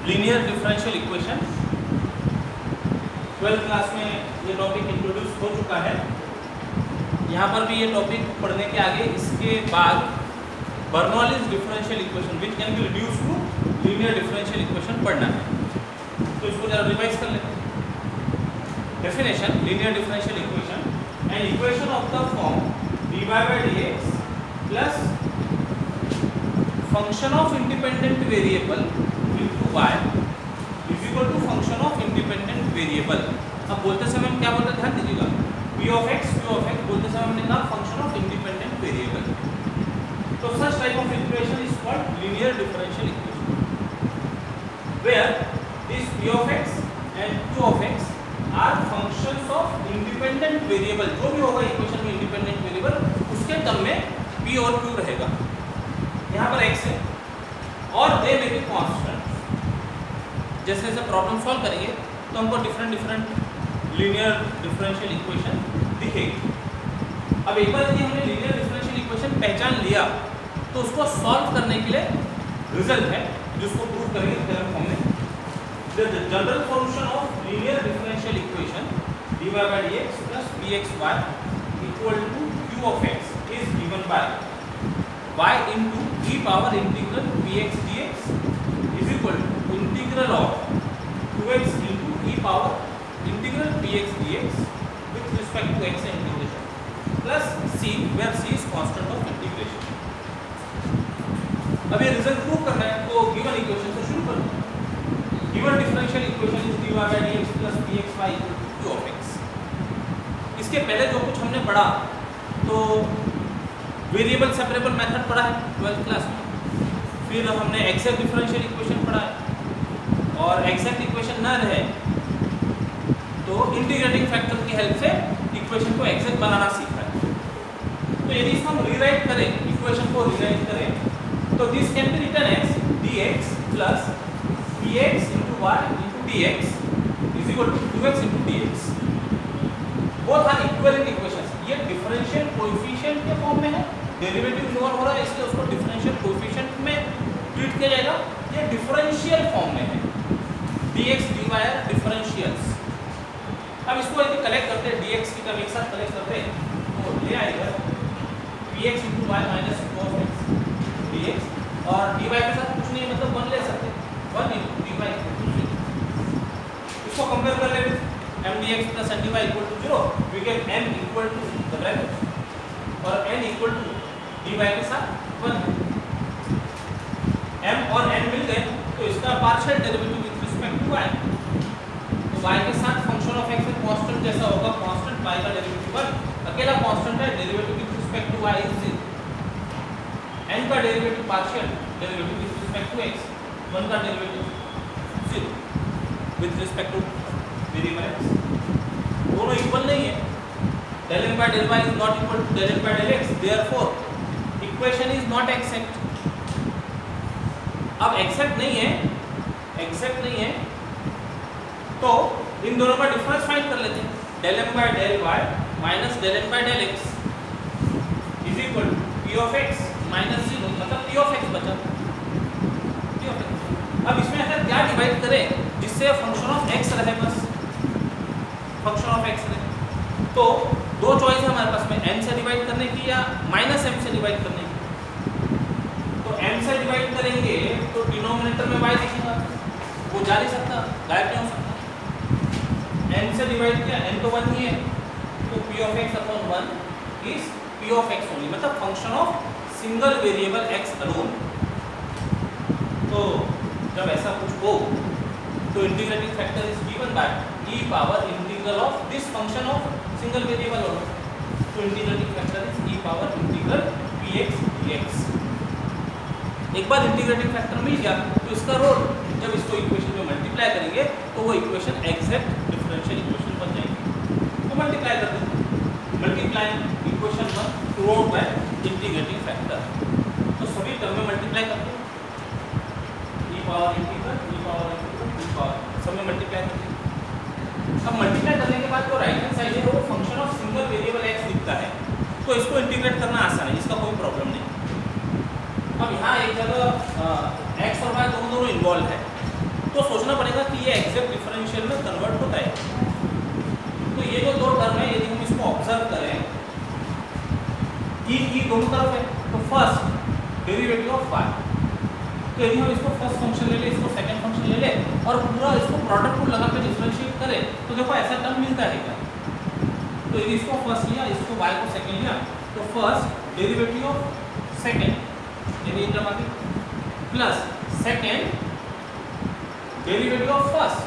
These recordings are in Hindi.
Linear differential equation. 12th class में ये टॉपिक इंट्रोड्यूस हो चुका है। यहाँ पर भी ये टॉपिक पढ़ने के आगे इसके बाद Bernoulli's differential equation which can be reduce to linear differential equation पढ़ना है। तो इसको जरा रिवाइज कर लेते हैं। Definition: linear differential equation an equation of the form dy by dx plus function of independent variable into y is equal to function of independent variable. अब बोलते समय हम क्या बोलते हैं, ध्यान दीजिएगा। p of x बोलते समय हमने कहा फंक्शन ऑफ इंडिपेंडेंट वेरिएबल। तो such type of equation is called linear differential equation where this p of x and q of x are functions of independent variable. जो भी होगा इक्वेशन में इंडिपेंडेंट वेरिएबल उसके टर्म में p और q रहेगा। यहाँ पर x है और दे में भी कांस्टेंट। जैसे जैसे प्रॉब्लम सॉल्व करेंगे तो हमको डिफरेंट लीनियर डिफरेंशियल इक्वेशन दिखेगी। अब एक बार यदि हमने लीनियर डिफरेंशियल इक्वेशन पहचान लिया तो उसको सॉल्व करने के लिए रिजल्ट है जिसको प्रूव करेंगे थ्योरम फॉर्म में। The general solution of linear differential equation dy by dx plus bxy equal to q of x is given by y into e power integral px dx is equal to integral of 2x into e power integral px dx with respect to x integration plus c where c is constant of integration। अब ये रिजल्ट प्रूव करना है तो गिवन इक्वेशन से शुरू करो। Given differential equation is dy by dx plus bxy equal to q of x। इसके पहले जो कुछ हमने पढ़ा तो वेरिएबल सेपरेबल मेथड पढ़ा है 12th क्लास में। फिर हमने एक्सैक्ट डिफरेंशियल इक्वेशन पढ़ा है और एक्सैक्ट इक्वेशन न रहे तो इंटीग्रेटिंग फैक्टर की हेल्प से इक्वेशन को एक्सैक्ट बनाना सीखा है। तो यदि इसको हम रीराइट करें, इक्वेशन को रीराइट करें तो this can be written as dx plus px into y into dx is equal to 2x into dx। Both are equivalent equations. ये डिफरेंशियल कोएफिशिएंट के फॉर्म में है, डेरिवेटिव इन्वॉल्व हो रहा है इसलिए उसको डिफरेंशियल कोएफिशिएंट में ट्रीट किया जाएगा। ये डिफरेंशियल फॉर्म में है, dx dy आर डिफरेंशियल्स। अब इसको यदि कलेक्ट करते हैं dx की टर्म एक साथ कलेक्ट करते हैं तो ले आएगा px into y minus q of x dx और dy के साथ कुछ नहीं मतलब 1 ले सकते, 1 into dy equal to 0। इसको कंपेयर कर लेते m dx plus n dy equal to 0, we get m equal to the bracket और n equal to dy के साथ 1। m और n मिल गए तो इसका partial derivative with respect to y। तो y के साथ फंक्शन ऑफ x में कांस्टेंट जैसा होगा, कांस्टेंट y का डेरिवेटिव 1, अकेला कांस्टेंट है, derivative with respect to y is 0। n का derivative partial derivative with respect to x, 1 का derivative 0 with respect to variable x। दोनों इक्वल नहीं है। del m by del y is not equal to del m by del x, therefore equation is not exact। अब exact नहीं है तो इन दोनों का डिफरेंस फाइंड कर लेते हैं। del m by del y minus del m by del x is equal to p of x minus 0 मतलब p of x बचा। p of x। अब इसमें ऐसा क्या डिवाइड करें जिससे फंक्शन ऑफ x रहे, बस फंक्शन ऑफ x रहे। तो दो चॉइस है हमारे पास में, n से डिवाइड करने की या माइनस m से डिवाइड करने की। तो m से डिवाइड करेंगे तो डिनोमिनेटर में y दिखेगा, वो जा नहीं सकता, गायब नहीं हो सकता। n से डिवाइड किया, n तो 1 ही है तो p of x upon 1 is p of x only, मतलब function of single variable x alone. तो जब ऐसा कुछ हो तो integrating factor is given by e power integral of this function of single variable alone. तो integrating factor is e power integral px dx। एक बार इंटीग्रेटिंग फैक्टर मिल गया तो इसका रोल जब इसको इक्वेशन में मल्टीप्लाई करेंगे तो वो इक्वेशन एग्जैक्ट डिफरेंशियल इक्वेशन बन जाएगी। तो मल्टीप्लाई कर देते, multiply equation 1 through out by integrating factor. तो सभी टर्म में मल्टीप्लाई करते हैं, e पावर इंटीग्रल सब में मल्टीप्लाई करते हैं। अब मल्टीप्लाई करने के बाद जो राइट हैंड साइड है वो function of single variable x दिखता है, तो इसको इंटीग्रेट करना आसान है, इसका कोई प्रॉब्लम नहीं। अब यहाँ एक जगह x और y दोनों इन्वॉल्व है तो सोचना पड़ेगा कि ये एग्जैक्ट डिफरेंशियल में कन्वर्ट होता है। तो ये जो दो टर्म है यदि हम इसको ऑब्जर्व करें, ई दोनों तरफ है, तो फर्स्ट डेरिवेटिव ऑफ y, तो यदि हम इसको फर्स्ट फंक्शन ले ले, इसको सेकंड फंक्शन ले ले और पूरा इसको प्रोडक्ट को लगा के डिफरेंशिएट करें, तो देखो ऐसा टर्म मिलता है क्या। तो यदि इसको फर्स्ट लिया, इसको y को सेकंड लिया, तो फर्स्ट डेरिवेटिव ऑफ सेकंड यदि टर्म आ गई plus second derivative of first.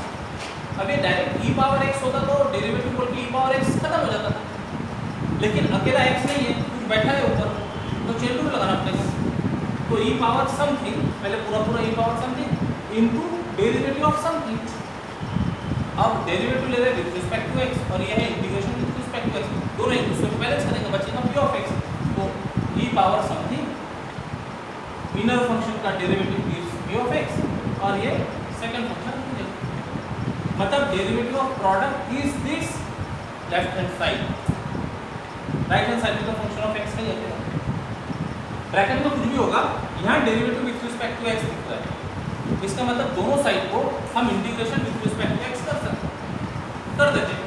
अब ये डायरेक्ट e पावर x होता तो डेरिवेटिव बोल के e पावर x खत्म हो जाता था, लेकिन अकेला x नहीं है, कुछ बैठा है ऊपर, तो चेन रूल लगाना पड़ेगा। तो e पावर समथिंग, पहले पूरा e power something into derivative of something. अब डेरिवेटिव ले रहे विद रिस्पेक्ट टू x और ये है integration with respect to x, दोनों एक दूसरे को बैलेंस करेंगे, बचेगा p ऑफ x। तो e power something inner function का derivative gives p of x और ये सेकंड फंक्शन, मतलब derivative of product is this left hand side, right hand side में तो फंक्शन ऑफ x का ही है। ब्रैकेट में कुछ भी होगा, यहाँ derivative with respect to x दिख रहा है, इसका मतलब दोनों साइड को हम integration with respect to x कर देते हैं।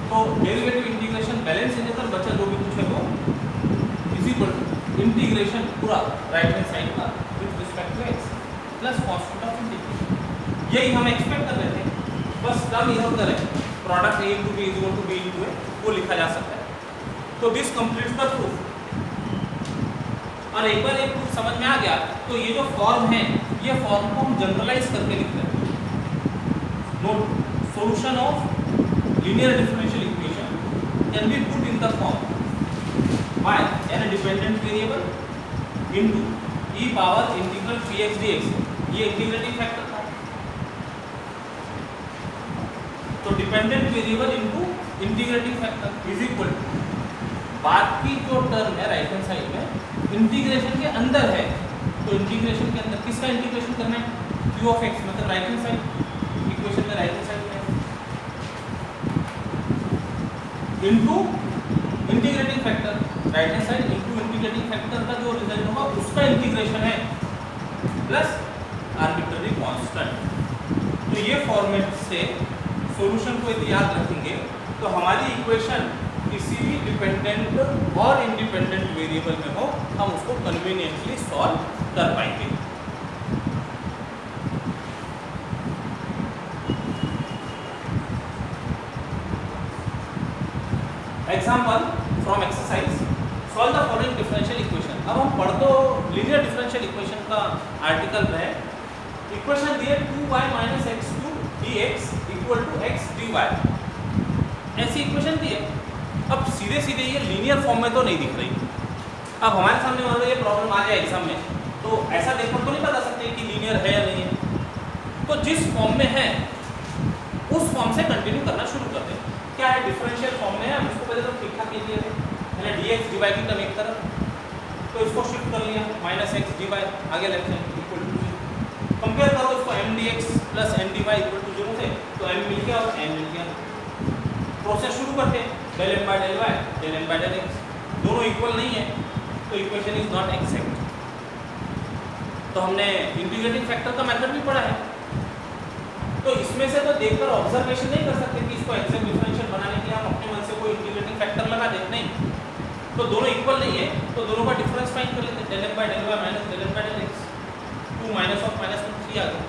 तो डेरिवेटिव इंटीग्रेशन बैलेंस होने पर बचा जो भी कुछ है वो इज इक्वल टू इंटीग्रेशन पूरा राइट हैंड साइड का with respect to x plus constant of integration. यही हम एक्सपेक्ट कर रहे थे, बस टर्म इधर उधर है, product a into b is equal to b into a वो लिखा जा सकता है। तो दिस कंप्लीट्स द प्रूफ। और एक बार एक प्रूफ समझ में आ गया तो ये जो फॉर्म है, ये फॉर्म को हम जनरलाइज करके लिखते हैं। Note, solution of linear differential equation can be put in the form y an dependent variable into e power integral px dx, ये इंटीग्रेटिंग फैक्टर था। तो dependent variable into integrating factor is equal to बाद की जो टर्म है राइट हैंड साइड में इंटीग्रेशन के अंदर है, तो इंटीग्रेशन के अंदर किसका इंटीग्रेशन करना है, q ऑफ x, मतलब राइट हैंड साइड इक्वेशन में राइट हैंड साइड में into integrating factor, right hand side into integrating factor का जो रिजल्ट होगा उसका इंटीग्रेशन है प्लस आर्बिट्ररी कांस्टेंट। तो ये फॉर्मेट से सॉल्यूशन को यदि याद रखेंगे तो हमारी इक्वेशन किसी भी डिपेंडेंट और इंडिपेंडेंट वेरिएबल में हो, हम उसको कन्वीनियंटली सॉल्व कर पाएंगे। Example from exercise, solve the following differential equation. अब हम पढ़ तो लीनियर डिफरेंशियल इक्वेशन का आर्टिकल में इक्वेशन दिए 2y minus x2 dx equal to x dy, ऐसी इक्वेशन दी है। अब सीधे सीधे ये लीनियर फॉर्म में तो नहीं दिख रही। अब हमारे सामने मान लो ये प्रॉब्लम आ जाए एग्जाम में, तो ऐसा देखकर तो नहीं बता सकते कि लीनियर है या नहीं है। तो जिस फॉर्म में है उस फॉर्म से कंटिन्यू करना शुरू करते हैं। क्या है, डिफरेंशियल फॉर्म में है, हम इसको पहले तो ठीक ठाक लिख दिए थे, मैंने dx dy की टर्म एक तरफ, तो इसको शिफ्ट कर लिया माइनस x dy आगे left hand equal to 0। Compare करो इसको m dx प्लस m dy इक्वल टू 0 से, तो m मिल गया और m मिल गया। प्रोसेस शुरू करते हैं, del m by del y del m by del x, दोनों इक्वल नहीं है तो इक्वेशन इज नॉट एक्सैक्ट। तो हमने इंटीग्रेटिंग फैक्टर का मेथड भी पढ़ा है, तो इसमें से तो देखकर ऑब्जर्वेशन नहीं कर सकते कि इसको एक्सैक्ट डिफरेंशियल बनाने के लिए हम अपने मन से कोई इंटीग्रेटिंग फैक्टर लगा दें, नहीं। तो दोनों इक्वल नहीं है तो दोनों का डिफरेंस फाइंड कर लेते हैं, del m by del y minus del m by del x, 2 minus of minus 3 आ गया।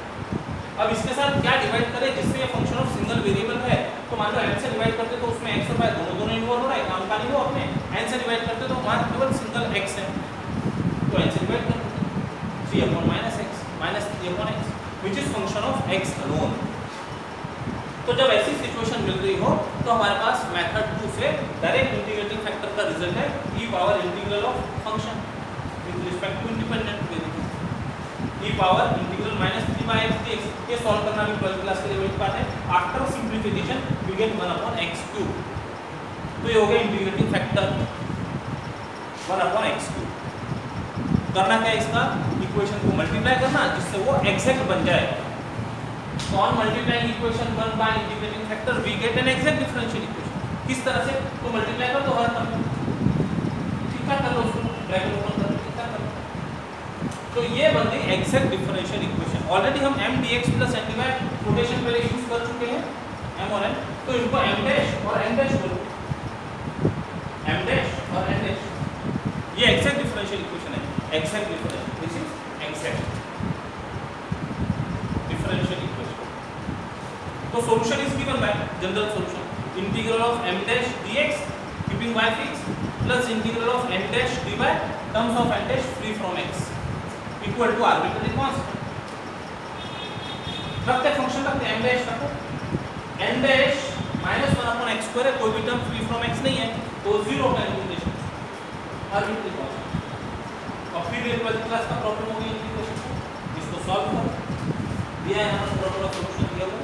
अब इसके साथ क्या डिवाइड करें जिससे ये फंक्शन ऑफ सिंगल वेरिएबल है, तो मान लो n से डिवाइड करते तो उसमें x और y दोनों इन्वॉल्व हो रहा है, काम का नहीं हो अपने। n से डिवाइड करते तो वहाँ केवल सिंगल x है, तो n से डिवाइड करते 3 upon minus x minus 3 upon x which is function of x alone. तो जब ऐसी सिचुएशन मिल रही हो तो हमारे पास मेथड 2 से डायरेक्ट इंटीग्रेटिंग फैक्टर का रिजल्ट है e power integral of function with respect to independent variable, e power integral minus 3 by x dx। ये सॉल्व करना भी 12th क्लास के लेवल की बात है। After simplification we get 1 upon x3, तो ये हो गया इंटीग्रेटिंग फैक्टर 1 अपॉन x3। करना क्या है, इसका इक्वेशन को मल्टीप्लाई करना जिससे वो एग्जैक्ट बन जाए। So on multiplying equation 1 by integrating factor we get an exact differential equation। किस तरह से, तो मल्टीप्लाई कर दो हर टर्म, ठीक ठाक कर लो उसको, ब्रैकेट ओपन कर लो, ठीक ठाक कर लो, तो ये बन गई exact differential equation। ऑलरेडी हम m dx plus n dy rotation पहले यूज कर चुके हैं m और n, तो इनको m डैश और n डैश बोलो, m डैश और n डैश। ये एग्जैक्ट डिफरेंशियल इक्वेशन है, exact differential, this is exact differential equation. तो solution is given by general solution integral of m dash dx keeping y fix plus integral of n dash dy terms of n dash free from x equal to arbitrary constant. रखते फंक्शन रखते m डैश रखो, n डैश -1/x² है, कोई भी टर्म फ्री फ्रॉम x नहीं है तो 0 का इंटीग्रेशन आर्बिट्ररी कांस्टेंट। और फिर ये 12th क्लास का प्रॉब्लम हो गई इंटीग्रेशन, इसको सॉल्व करो, दिया है हमारा प्रॉपर सॉल्यूशन दिया हुआ।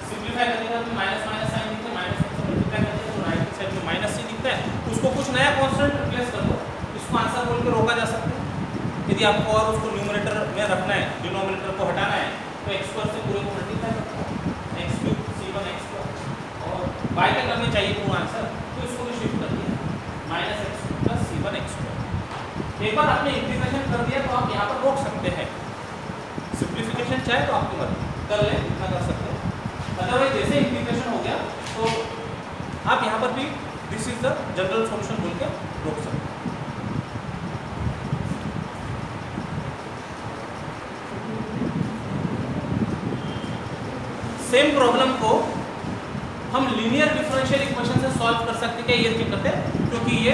सिंपलीफाई करेंगे तो माइनस माइनस साइन दिखता है, माइनस से मल्टीप्लाई करेंगे तो राइट साइड में माइनस से दिखता है, उसको कुछ नया कांस्टेंट रिप्लेस कर दो, इसको आंसर बोल के रोका जा सकता है। यदि आपको और उसको न्यूमरेटर में रखना है, डिनोमिनेटर को हटाना है, तो x² से पूरे को मल्टीप्लाई करो, x³ c1 x² और y क्या करनी चाहिए पूरा आंसर, तो इसको भी शिफ्ट कर दिया -x³ + c1 x²। एक बार आपने इंटीग्रेशन कर दिया तो आप यहाँ पर रोक सकते हैं, सिंप्लीफिकेशन चाहे तो आपकी मर्जी कर ले, इतना कर सकते हैं। अदरवाइज जैसे इंटीग्रेशन हो गया तो आप यहाँ पर भी this is the general solution बोल के रोक सकते हैं। सेम प्रॉब्लम को हम लीनियर डिफरेंशियल इक्वेशन से सॉल्व कर सकते हैं। ये क्यों करते हैं, क्योंकि ये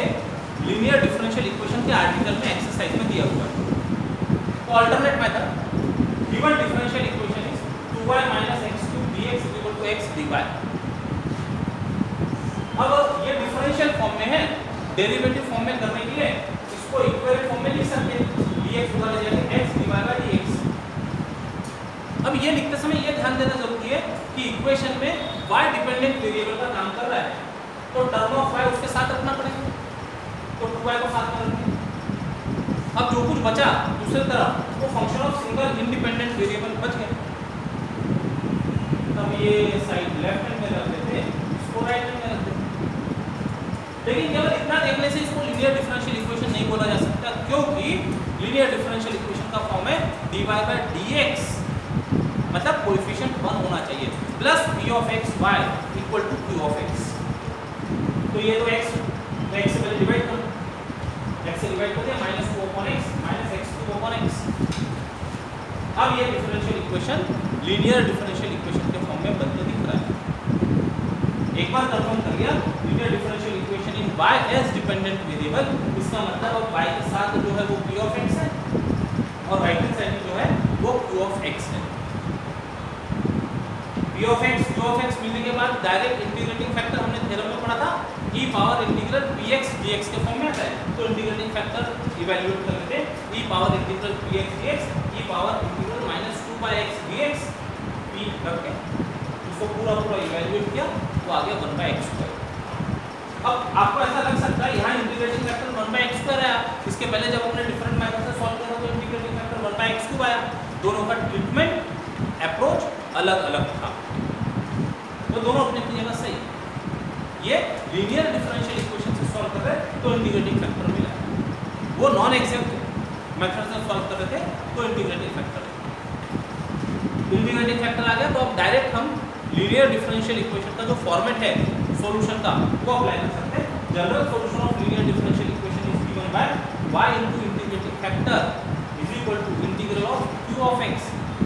लीनियर डिफरेंशियल इक्वेशन के आर्टिकल में एक्सरसाइज में दिया हुआ है। तो alternate method given differential equation is 2y - x³ dx = x dy। अब ये डिफरेंशियल फॉर्म में है, डेरिवेटिव फॉर्म में करने के लिए इसको इक्विवेलेंट फॉर्म में लिख सकते हैं, dx बराबर जाएगा x dy/dx। अब ये लिखते समय ये ध्यान देना जरूरी है कि इक्वेशन में y डिपेंडेंट वेरिएबल का काम कर रहा है, तो टर्म ऑफ y उसके साथ रखना पड़ेगा, तो 2y को साथ में रखेंगे। अब जो कुछ बचा दूसरी तरफ वो function of single independent variable बच गए, तब ये साइड लेफ्ट हैंड में रख देते, इसको राइट हैंड में रख देते। लेकिन केवल इतना देखने से इसको लीनियर डिफरेंशियल इक्वेशन नहीं बोला जा सकता, क्योंकि लीनियर डिफरेंशियल इक्वेशन का फॉर्म है dy/dx, मतलब कोएफिशिएंट 1 होना चाहिए, plus p of x y = q of x। तो ये तो x से पहले डिवाइड कर, x से डिवाइड कर दिया, -2/x -x3/x। अब ये differential equation linear differential equation के फॉर्म में बनते दिख रहा है। एक बार कंफर्म कर लिया linear differential equation in y age dependent variable, इसका मतलब अब y के साथ जो है वो p of x है और राइट हैंड साइड में जो है वो q of x है। p of x q of x मिलने के बाद डायरेक्ट इंटीग्रेटिंग फैक्टर हमने थ्योरम में पढ़ा था e power integral px dx के फॉर्म में आता है, तो इंटीग्रेटिंग फैक्टर इवैल्यूएट कर लेते हैं, e power integral px dx e power integral -2/x dx p करके इसको पूरा इवैल्यूएट किया तो आ गया 1/x²। अब आपको ऐसा लग सकता है यहाँ इंटीग्रेटिंग फैक्टर 1/x² आया, इसके पहले जब हमने डिफरेंट मेथड से सॉल्व किया तो इंटीग्रेटिंग फैक्टर 1/x³ आया, दोनों का ट्रीटमेंट अप्रोच अलग अलग था, तो दोनों अपनी अपनी जगह सही। ये लीनियर डिफरेंशियल इक्वेशन से सॉल्व कर रहे तो इंटीग्रेटिंग फैक्टर मिला, वो नॉन एग्जैक्ट मेथड से सॉल्व कर रहे थे तो इंटीग्रेटिंग फैक्टर आ गया। तो अब डायरेक्ट हम लीनियर डिफरेंशियल इक्वेशन का जो फॉर्मेट है सॉल्यूशन का वो अप्लाई कर सकते हैं। General solution of linear differential equation is given by y into integrating factor is equal to integral of q of x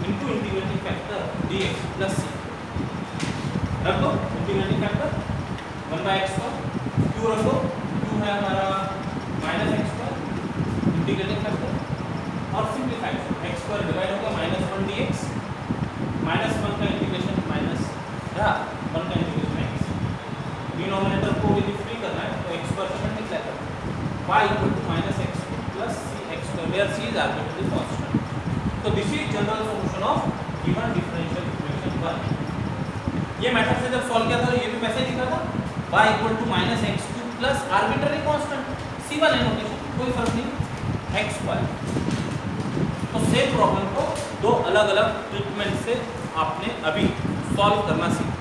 into integrating factor dx plus c। रख दो इंटीग्रेटिंग फैक्टर 1/x² q रख दो, q है हमारा -x² इंटीग्रेटिंग फैक्टर और सिंपलीफाई x² डिवाइड होगा -1 dx, -1 का इंटीग्रेशन माइनस रहा 1 का इंटीग्रेशन x, डिनोमिनेटर को यदि फ्री करना है तो x² से मल्टीप्लाई करो, y = -x² + cx², where c is arbitrary constant। तो this is general solution of given differential equation 1। ये मेथड से जब सॉल्व किया था तो ये भी वैसे ही दिखा था, y = -x³ + arbitrary constant c1 है नोटेशन, कोई फर्क नहीं, x²। तो सेम प्रॉब्लम को दो अलग अलग ट्रीटमेंट से आपने अभी सॉल्व करना सीखा।